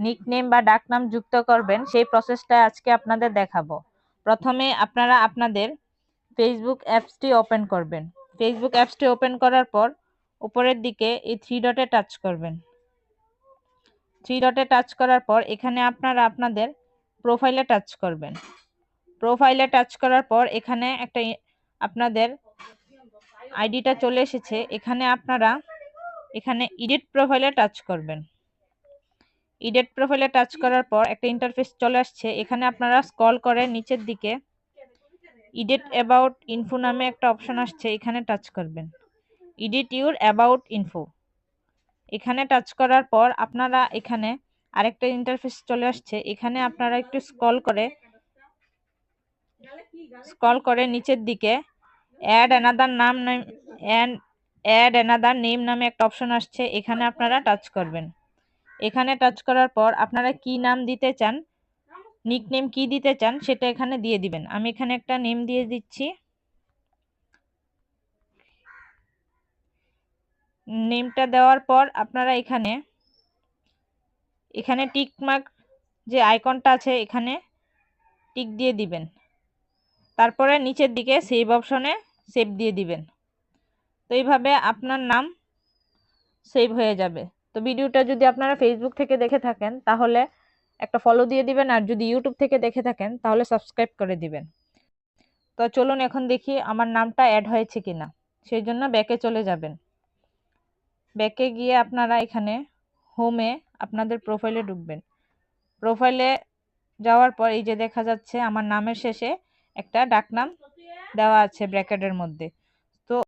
Nickname বা ডাকনাম যুক্ত করবেন সেই প্রসেসটা আজকে আপনাদের দেখাবো। প্রথমে আপনারা আপনাদের ফেসবুক অ্যাপসটি ওপেন করবেন। ফেসবুক অ্যাপসটি ওপেন করার পর উপরের দিকে এই থ্রি ডটে টাচ করবেন। থ্রি ডটে টাচ করার পর এখানে আপনারা আপনাদের প্রোফাইলে টাচ করবেন। প্রোফাইলে টাচ করার পর এখানে একটা আপনাদের আইডিটা চলে এসেছে। এখানে আপনারা এখানে এডিট প্রোফাইলে টাচ করবেন। এডিট প্রোফাইলে টাচ করার পর একটা ইন্টারফেস চলে আসছে। এখানে আপনারা স্ক্রল করে নিচের দিকে এডিট অ্যাবাউট ইনফো নামে একটা অপশন আসছে, এখানে টাচ করবেন। এডিট ইউর অ্যাবাউট ইনফো এখানে টাচ করার পর আপনারা এখানে আরেকটা ইন্টারফেস চলে আসছে। এখানে আপনারা একটু স্ক্রল করে নিচের দিকে অ্যাড অ্যানাদার নেম নামে একটা অপশন আসছে, এখানে আপনারা টাচ করবেন। এখানে টাচ করার পর আপনারা কি নাম দিতে চান, নিকনেম কি দিতে চান সেটা এখানে দিয়ে দিবেন। আমি এখানে একটা নেম দিয়ে দিচ্ছি। নেমটা দেওয়ার পর আপনারা এখানে টিক মার্ক যে আইকনটা আছে এখানে টিক দিয়ে দিবেন। তারপরে নিচের দিকে সেভ অপশনে সেভ দিয়ে দিবেন। তো এইভাবে আপনার নাম সেভ হয়ে যাবে। তো ভিডিওটা যদি আপনারা ফেসবুক থেকে দেখে থাকেন তাহলে একটা ফলো দিয়ে দিবেন, আর যদি ইউটিউব থেকে দেখে থাকেন তাহলে সাবস্ক্রাইব করে দিবেন। তো চলুন এখন দেখি আমার নামটা অ্যাড হয়েছে কিনা। সেই জন্য ব্যাকে চলে যাবেন। ব্যাকে গিয়ে আপনারা এখানে হোমে আপনাদের প্রোফাইলে ঢুকবেন। প্রোফাইলে যাওয়ার পর এই যে দেখা যাচ্ছে আমার নামের শেষে একটা ডাকনাম দেওয়া আছে ব্র্যাকেটের মধ্যে।